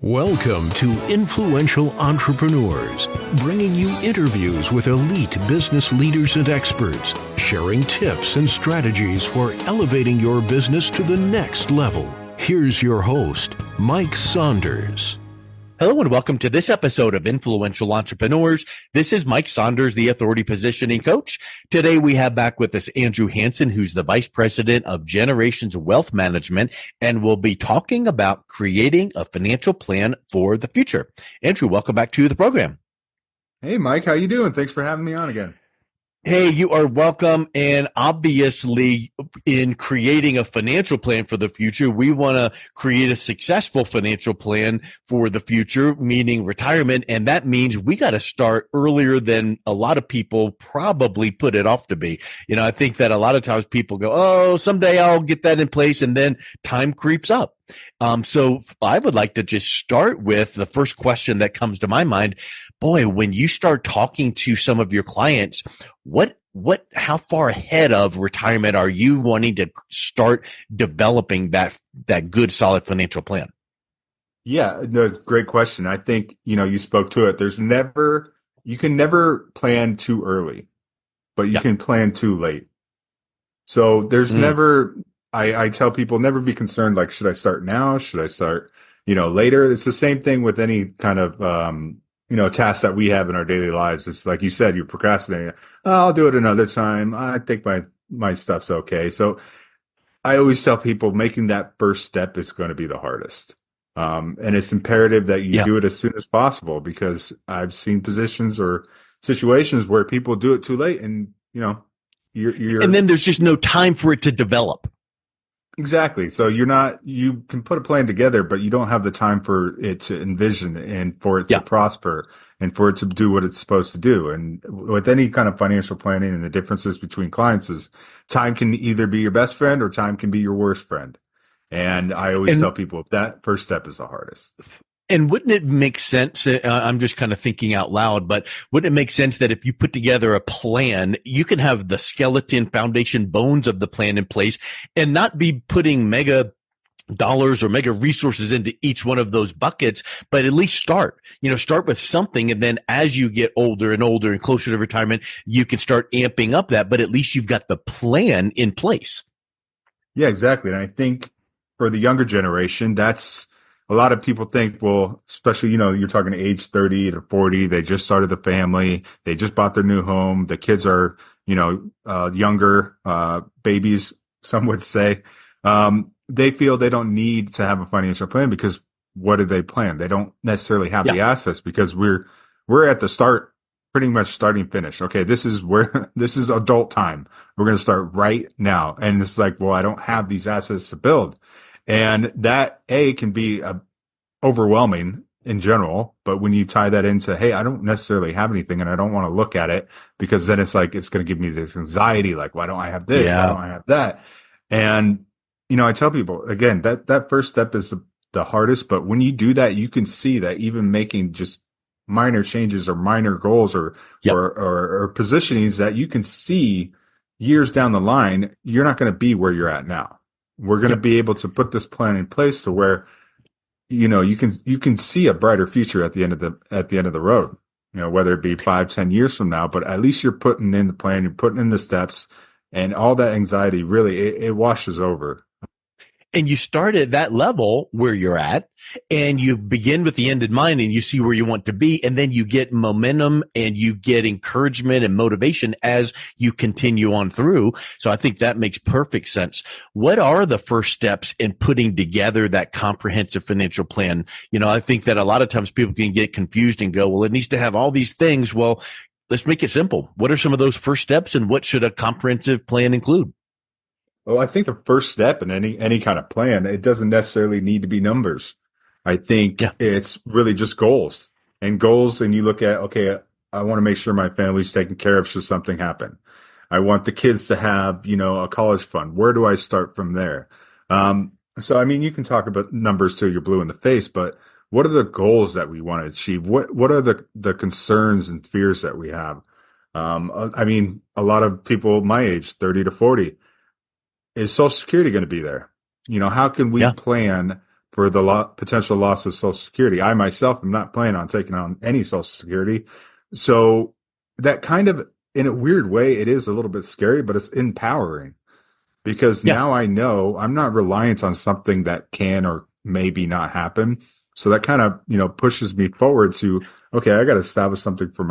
Welcome to Influential Entrepreneurs, bringing you interviews with elite business leaders and experts, sharing tips and strategies for elevating your business to the next level. Here's your host, Mike Saunders. Hello and welcome to this episode of Influential Entrepreneurs. This is Mike Saunders, the Authority Positioning Coach. Today we have back with us Andrew Hanson, who's the Vice President of Generations Wealth Management, and we'll be talking about creating a financial plan for the future. Andrew, welcome back to the program. Hey, Mike, how you doing? Thanks for having me on again. Hey, you are welcome. And obviously, in creating a financial plan for the future, we want to create a successful financial plan for the future, meaning retirement. And that means we got to start earlier than a lot of people probably put it off to be. You know, I think that a lot of times people go, oh, someday I'll get that in place. And then time creeps up. So I would like to just start with the first question that comes to my mind. Boy, when you start talking to some of your clients, how far ahead of retirement are you wanting to start developing that good, solid financial plan? Yeah, no, great question. I think, you spoke to it. You can never plan too early, but you can plan too late. So there's never, I tell people never be concerned, like, should I start now? Should I start, later? It's the same thing with any kind of, task that we have in our daily lives. It's like you said, you're procrastinating. Oh, I'll do it another time. I think my stuff's okay. So I always tell people making that first step is going to be the hardest. And it's imperative that you do it as soon as possible, because I've seen positions or situations where people do it too late and, and then there's just no time for it to develop. Exactly. So you can put a plan together, but you don't have the time for it to envision and for it to prosper and for it to do what it's supposed to do. And with any kind of financial planning, and the differences between clients is time can either be your best friend or time can be your worst friend. And I always tell people that first step is the hardest. And wouldn't it make sense? I'm just kind of thinking out loud, but wouldn't it make sense that if you put together a plan, you can have the skeleton foundation bones of the plan in place and not be putting mega dollars or mega resources into each one of those buckets, but at least start with something. And then as you get older and older and closer to retirement, you can start amping up that, but at least you've got the plan in place. Yeah, exactly. And I think for the younger generation, that's, a lot of people think, well, especially, you're talking age 30 to 40, they just started the family, they just bought their new home, the kids are, younger, babies, some would say. They feel they don't need to have a financial plan because what do they plan? They don't necessarily have the assets, because we're at the start, pretty much starting finish. Okay, this is adult time. We're going to start right now. And it's like, well, I don't have these assets to build. And that can be overwhelming in general, but when you tie that into, hey, I don't necessarily have anything and I don't want to look at it, because then it's like, it's going to give me this anxiety. Like, why don't I have this? Why don't I have that? And, I tell people again, that first step is the hardest, but when you do that, you can see that even making just minor changes or minor goals or positionings that you can see years down the line, you're not going to be where you're at now. We're going to be able to put this plan in place to where, you can see a brighter future at the end of the road, whether it be 5-10 years from now, but at least you're putting in the plan, you're putting in the steps, and all that anxiety really, it washes over. And you start at that level where you're at, and you begin with the end in mind, and you see where you want to be. And then you get momentum and you get encouragement and motivation as you continue on through. So I think that makes perfect sense. What are the first steps in putting together that comprehensive financial plan? I think that a lot of times people can get confused and go, well, it needs to have all these things. Well, let's make it simple. What are some of those first steps, and what should a comprehensive plan include? Well, I think the first step in any kind of plan, it doesn't necessarily need to be numbers. I think it's really just goals. And you look at, okay, I want to make sure my family's taken care of should something happen. I want the kids to have, a college fund. Where do I start from there? So, you can talk about numbers till you're blue in the face, but what are the goals that we want to achieve? What are the concerns and fears that we have? A lot of people my age, 30 to 40, is Social Security going to be there? How can we plan for the potential loss of Social Security. I myself am not planning on taking on any Social Security. So that kind of, in a weird way, it is a little bit scary, but it's empowering because Yeah. now I know I'm not reliant on something that can or maybe not happen. So that kind of, pushes me forward to, okay, I got to establish something for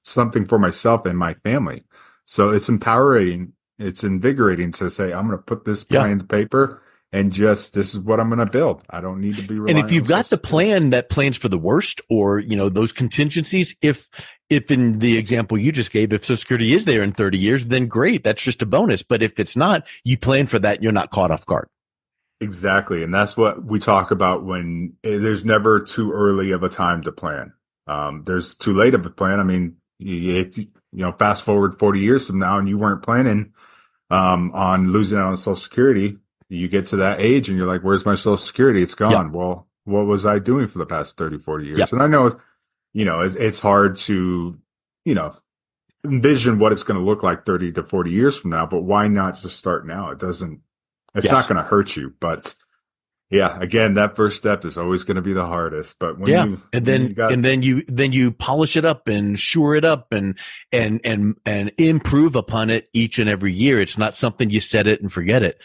something for myself and my family. So it's empowering. It's invigorating to say, I'm going to put this Yeah. plan to paper and this is what I'm going to build. I don't need to be And reliant if you've on got Social the plan that plans for the worst, or, those contingencies, if in the example you just gave, if Social Security is there in 30 years, then great. That's just a bonus. But if it's not, you plan for that and you're not caught off guard. Exactly. And that's what we talk about when there's never too early of a time to plan. There's too late of a plan. I mean, if fast forward 40 years from now and you weren't planning on losing out on Social Security, you get to that age and you're like, where's my Social Security? It's gone. Yep. Well, what was I doing for the past 30, 40 years? Yep. And I know, it's hard to, envision what it's going to look like 30 to 40 years from now, but why not just start now? It's Yes. not going to hurt you, but yeah, again, that first step is always going to be the hardest, but then you polish it up and shore it up and improve upon it each and every year. It's not something you set it and forget it.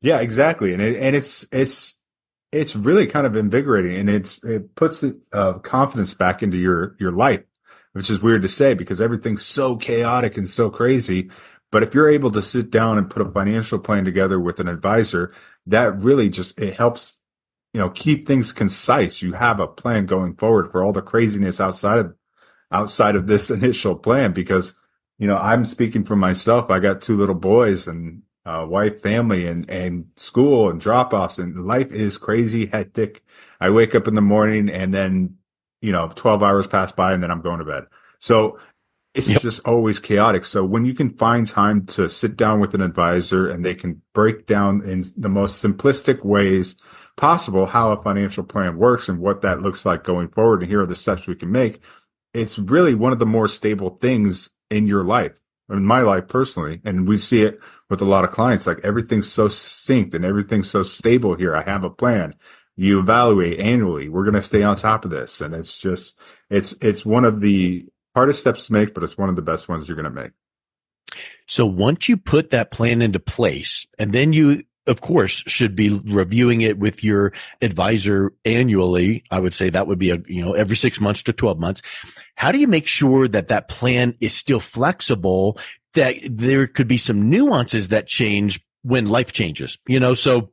Yeah, exactly. And it's really kind of invigorating, and it puts confidence back into your life, which is weird to say because everything's so chaotic and so crazy. But if you're able to sit down and put a financial plan together with an advisor, that really it helps, keep things concise. You have a plan going forward for all the craziness outside of this initial plan because, I'm speaking for myself. I got 2 little boys and wife, family, and school and drop-offs, and life is crazy, hectic. I wake up in the morning and then, 12 hours pass by and then I'm going to bed. So it's just always chaotic. So when you can find time to sit down with an advisor and they can break down in the most simplistic ways possible how a financial plan works and what that looks like going forward, and here are the steps we can make, it's really one of the more stable things in your life, in my life personally. And we see it with a lot of clients, like everything's so succinct and everything's so stable here. I have a plan. You evaluate annually. We're going to stay on top of this. And it's one of the hardest steps to make, but it's one of the best ones you're going to make. So once you put that plan into place, and then you, of course, should be reviewing it with your advisor annually. I would say that would be every 6 months to 12 months. How do you make sure that that plan is still flexible, that there could be some nuances that change when life changes? So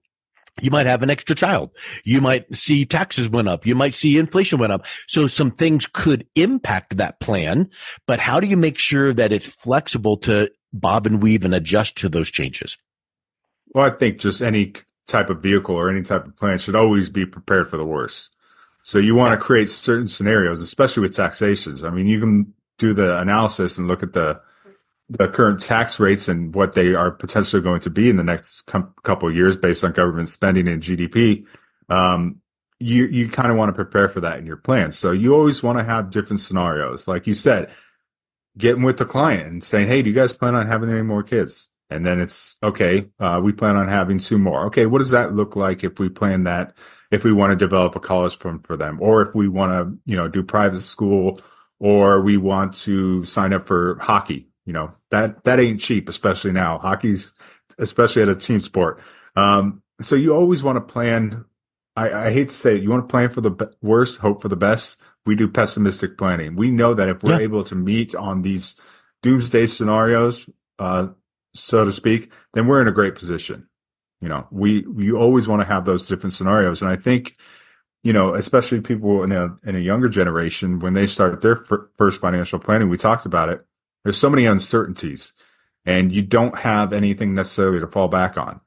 you might have an extra child. You might see taxes went up. You might see inflation went up. So some things could impact that plan, but how do you make sure that it's flexible to bob and weave and adjust to those changes? Well, I think just any type of vehicle or any type of plan should always be prepared for the worst. So you want to create certain scenarios, especially with taxations. I mean, you can do the analysis and look at the current tax rates and what they are potentially going to be in the next couple of years based on government spending and GDP. You kind of want to prepare for that in your plan. So you always want to have different scenarios. Like you said, getting with the client and saying, hey, do you guys plan on having any more kids? And then it's, okay, we plan on having 2 more. Okay, what does that look like if we plan that, if we want to develop a college fund for them, or if we want to, do private school, or we want to sign up for hockey? That ain't cheap, especially now. Hockey's, especially at a team sport. So you always want to plan. I hate to say it, you want to plan for the worst, hope for the best. We do pessimistic planning. We know that if we're able to meet on these doomsday scenarios, so to speak, then we're in a great position. You always want to have those different scenarios. And I think, especially people in a younger generation, when they start their first financial planning, we talked about it. There's so many uncertainties and you don't have anything necessarily to fall back on.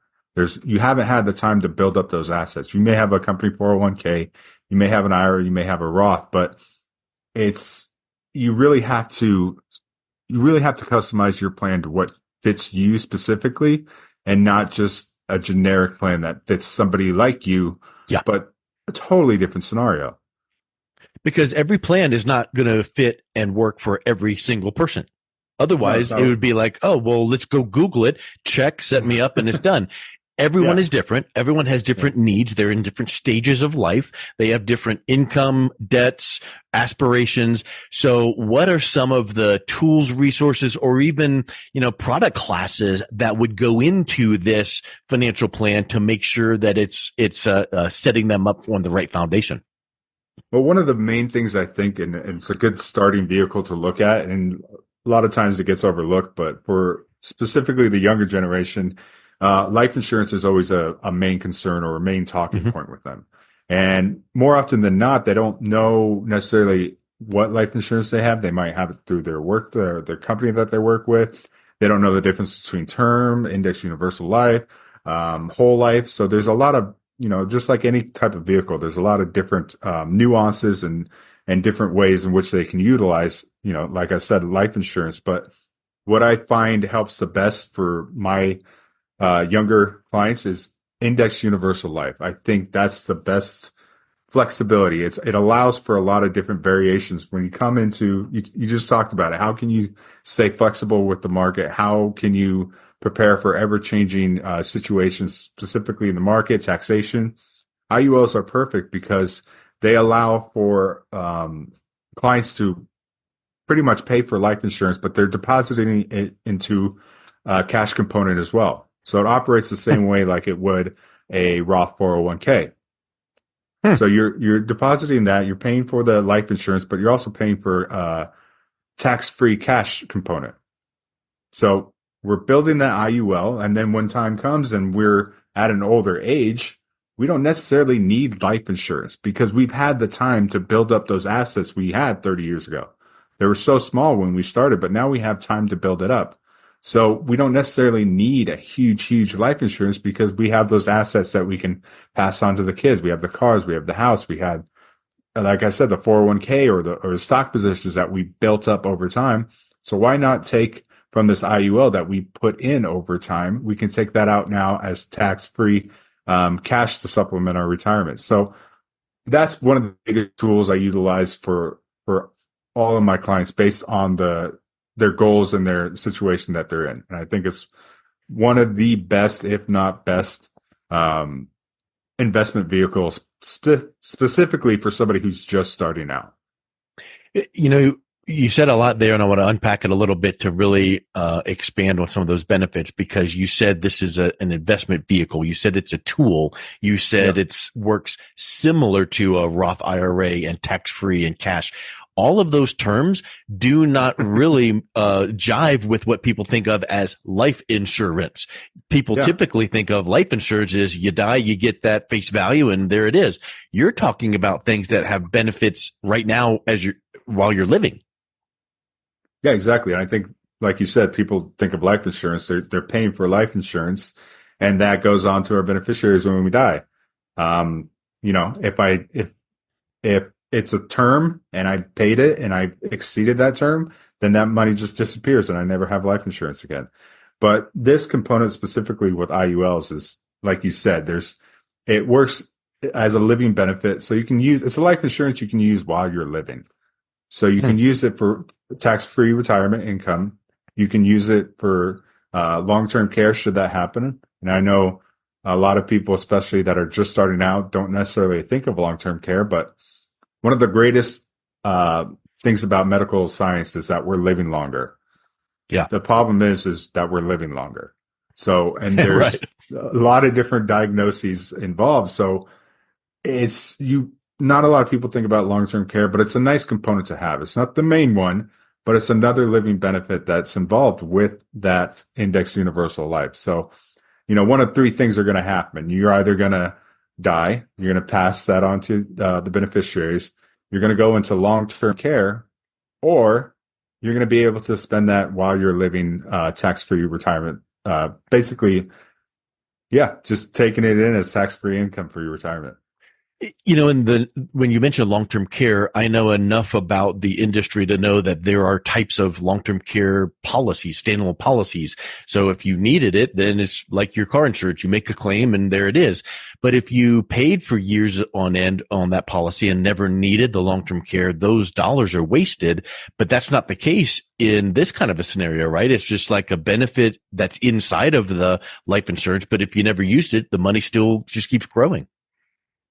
You haven't had the time to build up those assets. You may have a company 401k, you may have an IRA, you may have a Roth, but you really have to customize your plan to what fits you specifically and not just a generic plan that fits somebody like you, but a totally different scenario. Because every plan is not going to fit and work for every single person. Otherwise, it would be like, oh, well, let's go Google it, check, set me up, and it's done. everyone Yeah. is different. Everyone has different needs. They're in different stages of life. They have different income, debts, aspirations. So what are some of the tools, resources, or even, product classes that would go into this financial plan to make sure that it's setting them up on the right foundation? Well, one of the main things I think, and it's a good starting vehicle to look at, and a lot of times it gets overlooked, but for specifically the younger generation, life insurance is always a main concern or a main talking point with them. And more often than not, they don't know necessarily what life insurance they have. They might have it through their work, their company that they work with. They don't know the difference between term, index universal life, whole life. So there's a lot of, just like any type of vehicle, there's a lot of different nuances and different ways in which they can utilize, like I said, life insurance. But what I find helps the best for my younger clients is index universal life. I think that's the best flexibility. It allows for a lot of different variations. When you come into, you just talked about it. How can you stay flexible with the market? How can you prepare for ever changing situations, specifically in the market, taxation? IULs are perfect because they allow for clients to pretty much pay for life insurance, but they're depositing it into a cash component as well. So it operates the same way like it would a Roth 401k. So you're depositing that, you're paying for the life insurance, but you're also paying for tax-free cash component. So we're building that IUL, and then when time comes and we're at an older age, we don't necessarily need life insurance because we've had the time to build up those assets we had 30 years ago. They were so small when we started, but now we have time to build it up. So we don't necessarily need a huge life insurance because we have those assets that we can pass on to the kids. We have the cars, we have the house, we had, like I said, the 401k or the stock positions that we built up over time. So why not take from this IUL that we put in over time? We can take that out now as tax-free cash to supplement our retirement. So that's one of the biggest tools I utilize for all of my clients based on their goals and their situation that they're in. And I think it's one of the best, if not best, investment vehicles specifically for somebody who's just starting out. You said a lot there, and I want to unpack it a little bit to really expand on some of those benefits, because you said this is an investment vehicle. You said it's a tool. You said it's works similar to a Roth IRA and tax-free and cash. All of those terms do not really jive with what people think of as life insurance. People typically think of life insurance as you die, you get that face value, and there it is. You're talking about things that have benefits right now while you're living. Yeah, exactly. And I think, like you said, people think of life insurance. They're paying for life insurance, and that goes on to our beneficiaries when we die. If it's a term and I paid it and I exceeded that term, then that money just disappears and I never have life insurance again. But this component specifically with IULs is, like you said, it works as a living benefit. So it's a life insurance you can use while you're living. So you can use it for tax-free retirement income. You can use it for long-term care should that happen. And I know a lot of people, especially that are just starting out, don't necessarily think of long-term care, but one of the greatest things about medical science is that we're living longer. Yeah. The problem is that we're living longer. So, and there's a lot of different diagnoses involved. So not a lot of people think about long-term care, but it's a nice component to have. It's not the main one, but it's another living benefit that's involved with that indexed universal life. So, one of three things are going to happen. You're either going to die, you're going to pass that on to the beneficiaries, you're going to go into long-term care, or you're going to be able to spend that while you're living tax-free retirement. Basically, just taking it in as tax-free income for your retirement. When you mention long-term care, I know enough about the industry to know that there are types of long-term care policies, standalone policies. So if you needed it, then it's like your car insurance. You make a claim and there it is. But if you paid for years on end on that policy and never needed the long-term care, those dollars are wasted. But that's not the case in this kind of a scenario, right? It's just like a benefit that's inside of the life insurance. But if you never used it, the money still just keeps growing.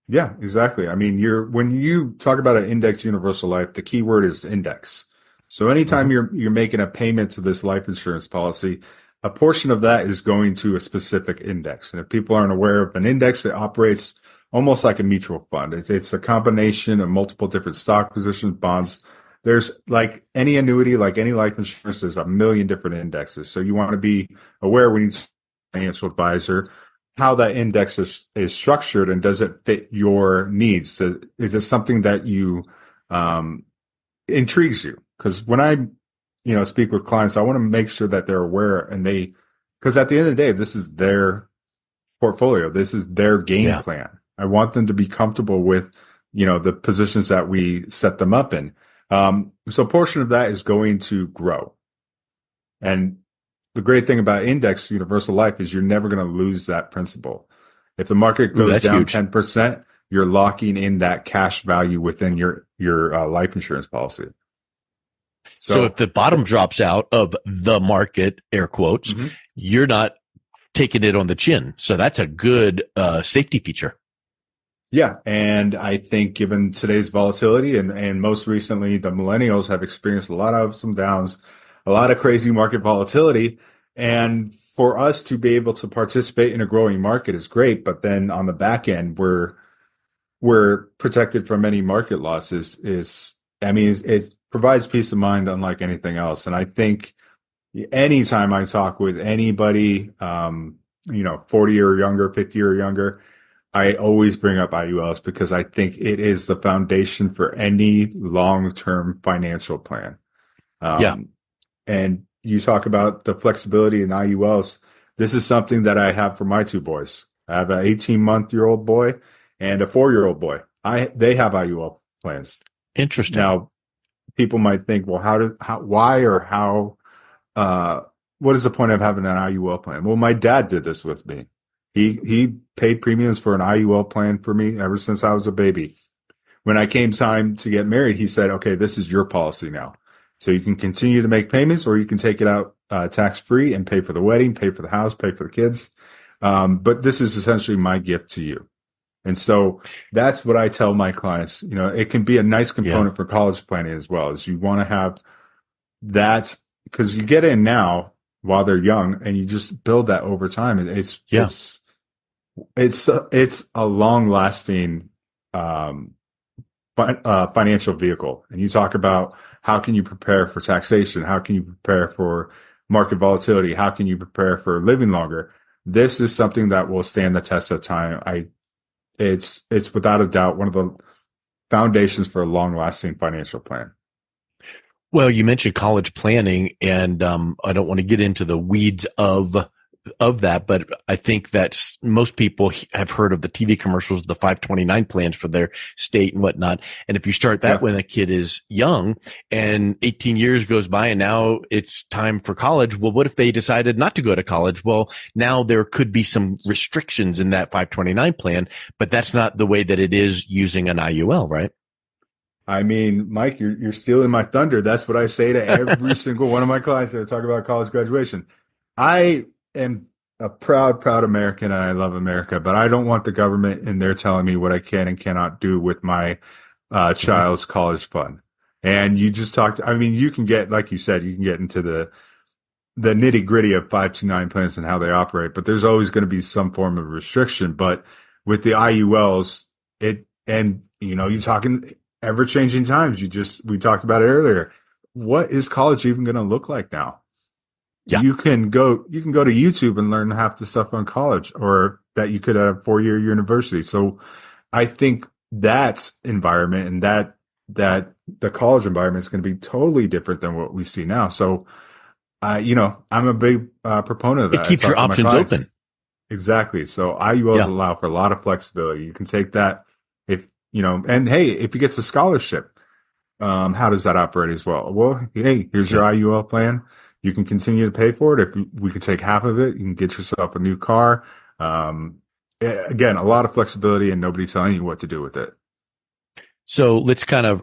Yeah, exactly. I mean, when you talk about an index universal life, the key word is index. So anytime you're making a payment to this life insurance policy, a portion of that is going to a specific index. And if people aren't aware of an index, it operates almost like a mutual fund. It's a combination of multiple different stock positions, bonds. There's like any annuity, like any life insurance, there's a million different indexes. So you want to be aware when you financial advisor how that index is structured and does it fit your needs? So is it something that you intrigues you? Because when I speak with clients, I want to make sure that they're aware and because at the end of the day, this is their portfolio, this is their game plan. I want them to be comfortable with the positions that we set them up in. So a portion of that is going to grow, and the great thing about index universal life is you're never going to lose that principle. If the market goes down huge. 10%, you're locking in that cash value within your life insurance policy. So if the bottom drops out of the market, air quotes, you're not taking it on the chin. So that's a good safety feature. Yeah. And I think given today's volatility and most recently the millennials have experienced a lot of ups and downs, a lot of crazy market volatility. And for us to be able to participate in a growing market is great. But then on the back end, we're protected from any market losses. It provides peace of mind unlike anything else. And I think anytime I talk with anybody, 40 or younger, 50 or younger, I always bring up IULs because I think it is the foundation for any long-term financial plan. And you talk about the flexibility in IULs. This is something that I have for my two boys. I have an 18-month-old boy and a 4-year-old boy. They have IUL plans. Interesting. Now, people might think, well, what is the point of having an IUL plan? Well, my dad did this with me. He paid premiums for an IUL plan for me ever since I was a baby. When I came time to get married, he said, okay, this is your policy now. So you can continue to make payments or you can take it out tax-free and pay for the wedding, pay for the house, pay for the kids. But this is essentially my gift to you. And so that's what I tell my clients. It can be a nice component for college planning as well, is you want to have that because you get in now while they're young and you just build that over time. It's a long-lasting financial vehicle. And you talk about how can you prepare for taxation? How can you prepare for market volatility? How can you prepare for living longer? This is something that will stand the test of time. It's without a doubt one of the foundations for a long-lasting financial plan. Well, you mentioned college planning, and I don't want to get into the weeds of that, but I think that most people have heard of the TV commercials, the 529 plans for their state and whatnot. And if you start that when a kid is young and 18 years goes by and now it's time for college, well, what if they decided not to go to college? Well, now there could be some restrictions in that 529 plan, but that's not the way that it is using an IUL, right? I mean, Mike, you're stealing my thunder. That's what I say to every single one of my clients that talk about college graduation. I am a proud American and I love America, but I don't want the government in there telling me what I can and cannot do with my child's college fund. And you just talked, you can get, like you said, you can get into the nitty gritty of 529 plans and how they operate, but there's always going to be some form of restriction. But with the IULs, you're talking ever changing times. We talked about it earlier. What is college even going to look like now? Yeah. You can go to YouTube and learn half the stuff on college, or that you could at a 4-year university. So I think that environment and that the college environment is going to be totally different than what we see now. So, I'm a big proponent of that. It keeps your options open. Exactly. So IULs allow for a lot of flexibility. You can take that if and hey, if he gets a scholarship, how does that operate as well? Well, hey, here's your IUL plan. You can continue to pay for it. If we could take half of it, you can get yourself a new car. Again, a lot of flexibility and nobody telling you what to do with it. So let's kind of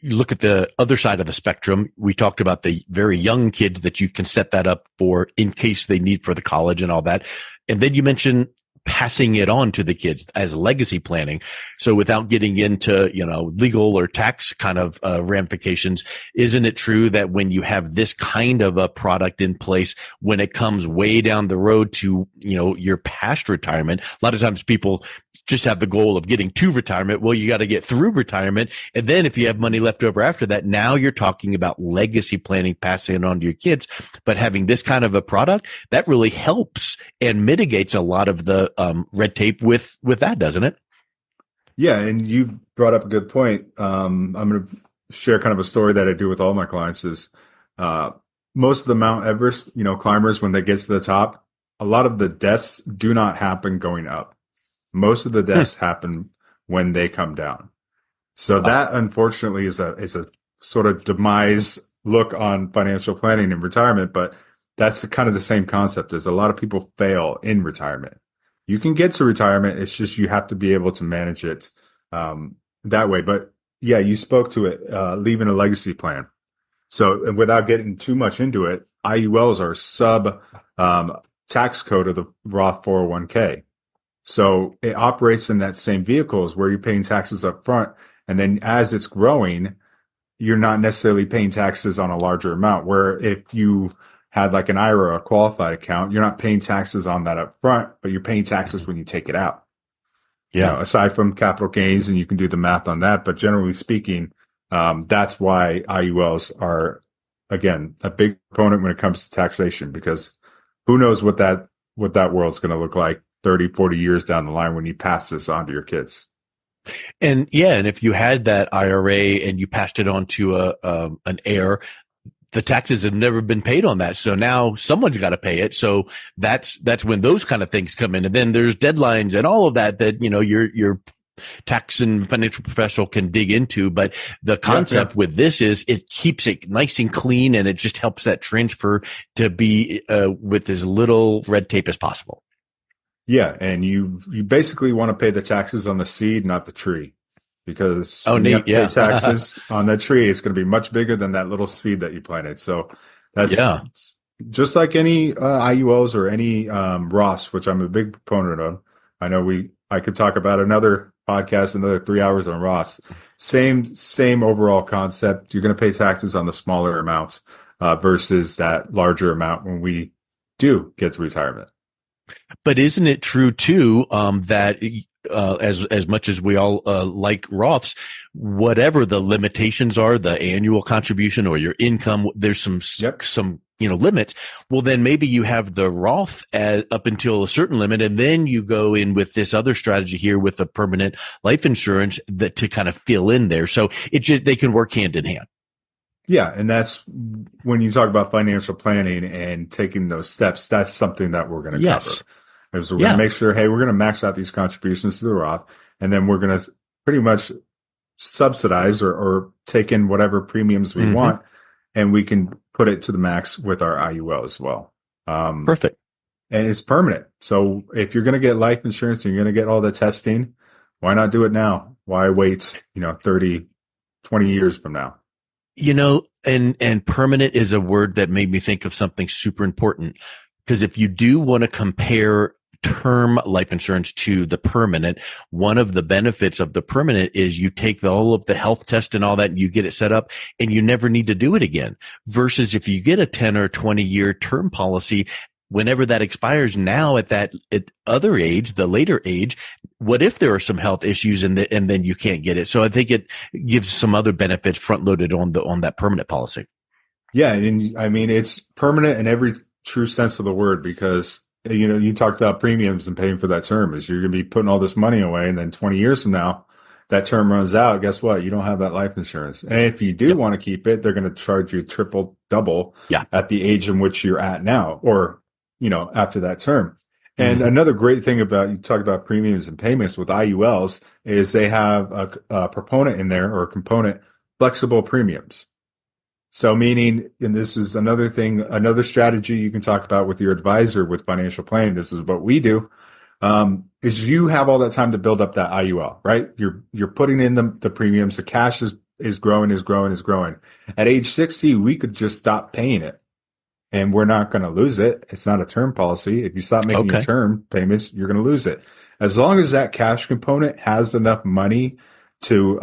look at the other side of the spectrum. We talked about the very young kids that you can set that up for in case they need for the college and all that. And then you mentioned passing it on to the kids as legacy planning. So without getting into, legal or tax kind of ramifications, isn't it true that when you have this kind of a product in place, when it comes way down the road to, your past retirement, a lot of times people just have the goal of getting to retirement. Well, you got to get through retirement. And then if you have money left over after that, now you're talking about legacy planning, passing it on to your kids. But having this kind of a product, that really helps and mitigates a lot of the red tape with that, doesn't it? Yeah. And you brought up a good point. I'm going to share kind of a story that I do with all my clients is, most of the Mount Everest, climbers, when they get to the top, a lot of the deaths do not happen going up. Most of the deaths happen when they come down. So that unfortunately is a sort of demise look on financial planning and retirement, but that's kind of the same concept as a lot of people fail in retirement. You can get to retirement. It's just, you have to be able to manage it, that way. But yeah, you spoke to it, leaving a legacy plan. So without getting too much into it, IULs are sub, tax code of the Roth 401k. So it operates in that same vehicle as where you're paying taxes up front. And then as it's growing, you're not necessarily paying taxes on a larger amount. Where if you had like an IRA or a qualified account, you're not paying taxes on that up front, but you're paying taxes when you take it out. Yeah. Aside from capital gains, and you can do the math on that. But generally speaking, that's why IULs are, again, a big component when it comes to taxation, because who knows what that world's going to look like 30, 40 years down the line when you pass this on to your kids. And if you had that IRA and you passed it on to an heir, the taxes have never been paid on that. So now someone's got to pay it. So that's when those kind of things come in. And then there's deadlines and all of that, your tax and financial professional can dig into. But the concept with this is it keeps it nice and clean, and it just helps that transfer to be with as little red tape as possible. Yeah, and you basically want to pay the taxes on the seed, not the tree, because when you have to pay taxes on that tree, it's going to be much bigger than that little seed that you planted. So that's just like any IULs or any Roths, which I'm a big proponent of. I know I could talk about another podcast, another 3 hours on Roths. Same overall concept. You're going to pay taxes on the smaller amounts versus that larger amount when we do get to retirement. But isn't it true too that as much as we all like Roths, whatever the limitations are, the annual contribution or your income, there's some limits. Well, then maybe you have the Roth up until a certain limit, and then you go in with this other strategy here with the permanent life insurance that to kind of fill in there. So they can work hand in hand. Yeah, and that's when you talk about financial planning and taking those steps, that's something that we're going to cover. Is we're going to make sure, hey, we're going to max out these contributions to the Roth, and then we're going to pretty much subsidize or take in whatever premiums we want, and we can put it to the max with our IUL as well. Perfect. And it's permanent. So if you're going to get life insurance and you're going to get all the testing, why not do it now? Why wait, 30, 20 years from now? And permanent is a word that made me think of something super important, because if you do want to compare term life insurance to the permanent, one of the benefits of the permanent is you take all of the health test and all that, and you get it set up and you never need to do it again. Versus if you get a 10 or 20 year term policy, whenever that expires now at other age, the later age, what if there are some health issues and then you can't get it? So I think it gives some other benefits front loaded on that permanent policy. Yeah. And I mean, it's permanent in every true sense of the word, because, you talked about premiums and paying for that term is you're going to be putting all this money away. And then 20 years from now, that term runs out. Guess what? You don't have that life insurance. And if you do want to keep it, they're going to charge you triple, double at the age in which you're at now, or, after that term. And another great thing about, you talk about premiums and payments with IULs, is they have a proponent in there, or a component, flexible premiums. So meaning, and this is another thing, another strategy you can talk about with your advisor with financial planning. This is what we do. Is you have all that time to build up that IUL, right? You're putting in the premiums. The cash is growing. At age 60, we could just stop paying it, and we're not going to lose it. It's not a term policy. If you stop making your term payments, you're going to lose it. As long as that cash component has enough money to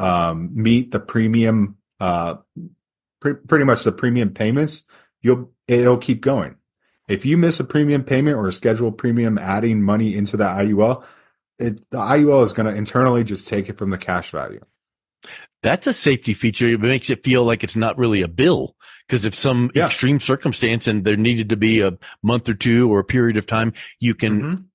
meet the premium, pretty much the premium payments, it'll keep going. If you miss a premium payment or a scheduled premium adding money into that IUL, the IUL is going to internally just take it from the cash value. That's a safety feature. It makes it feel like it's not really a bill, because if some extreme circumstance and there needed to be a month or two or a period of time, you can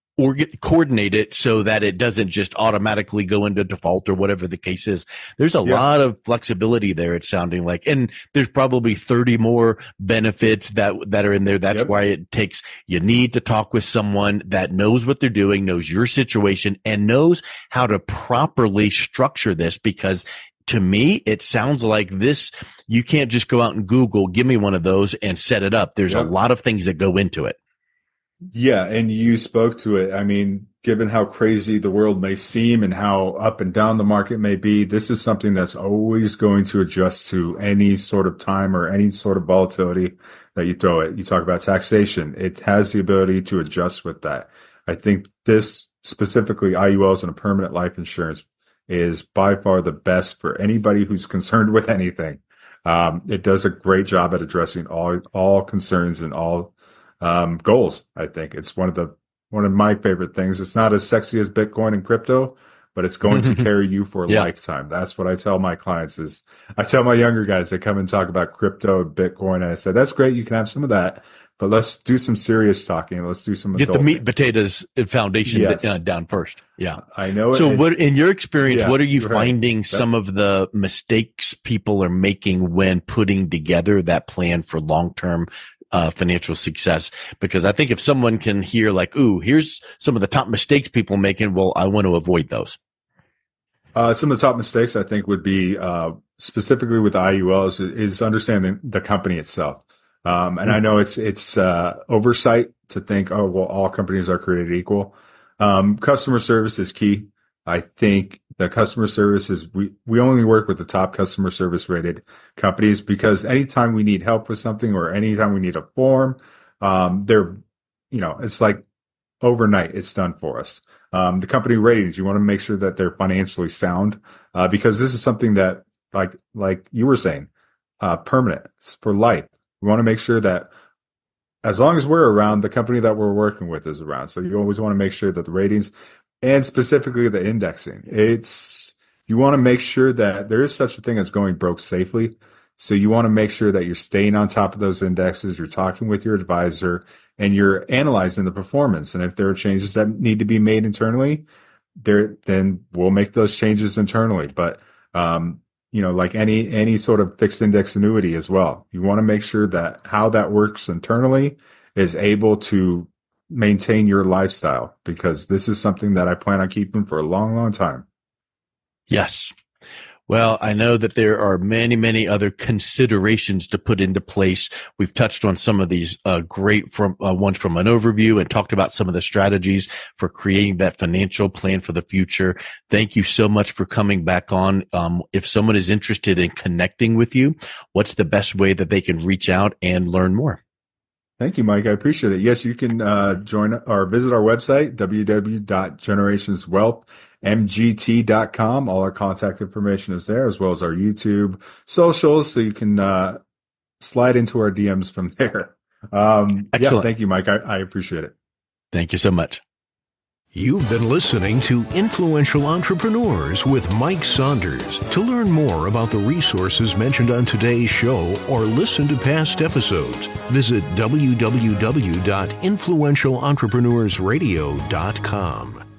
coordinate it so that it doesn't just automatically go into default or whatever the case is. There's a lot of flexibility there, it's sounding like. And there's probably 30 more benefits that are in there. That's why it takes, you need to talk with someone that knows what they're doing, knows your situation, and knows how to properly structure this, because to me, it sounds like this, you can't just go out and Google, give me one of those and set it up. There's a lot of things that go into it. Yeah, and you spoke to it. I mean, given how crazy the world may seem and how up and down the market may be, this is something that's always going to adjust to any sort of time or any sort of volatility that you throw it. You talk about taxation. It has the ability to adjust with that. I think this, specifically IULs and a permanent life insurance, is by far the best for anybody who's concerned with anything. It does a great job at addressing all concerns and all goals. I think it's one of my favorite things. It's not as sexy as Bitcoin and crypto, but it's going to carry you for a lifetime. That's what I tell my clients. Is I tell my younger guys, they come and talk about crypto and Bitcoin, and I say, that's great, you can have some of that, but let's do some serious talking. Let's do some get the meat and potatoes foundation down first. Yeah, I know. So what, in your experience, what are you finding some of the mistakes people are making when putting together that plan for long-term financial success? Because I think if someone can hear like, ooh, here's some of the top mistakes people making, well, I want to avoid those. Some of the top mistakes I think would be, specifically with IULs, is understanding the company itself. And I know it's oversight to think, oh, well, all companies are created equal. Customer service is key. I think the customer service is, we only work with the top customer service rated companies, because anytime we need help with something or anytime we need a form, it's like overnight it's done for us. The company ratings, you want to make sure that they're financially sound, because this is something that, like you were saying, permanent, it's for life. We want to make sure that as long as we're around, the company that we're working with is around. So you always want to make sure that the ratings, and specifically the indexing, you want to make sure that there is such a thing as going broke safely. So you want to make sure that you're staying on top of those indexes, you're talking with your advisor, and you're analyzing the performance. And if there are changes that need to be made internally, then we'll make those changes internally. But like any sort of fixed index annuity as well, you want to make sure that how that works internally is able to maintain your lifestyle, because this is something that I plan on keeping for a long, long time. Yes. Well, I know that there are many, many other considerations to put into place. We've touched on some of these great ones from an overview, and talked about some of the strategies for creating that financial plan for the future. Thank you so much for coming back on. If someone is interested in connecting with you, what's the best way that they can reach out and learn more? Thank you, Mike. I appreciate it. Yes, you can join or visit our website, www.generationswealthmgt.com. All our contact information is there, as well as our YouTube socials, so you can slide into our DMs from there. Excellent. Thank you, Mike. I appreciate it. Thank you so much. You've been listening to Influential Entrepreneurs with Mike Saunders. To learn more about the resources mentioned on today's show or listen to past episodes, visit www.influentialentrepreneursradio.com.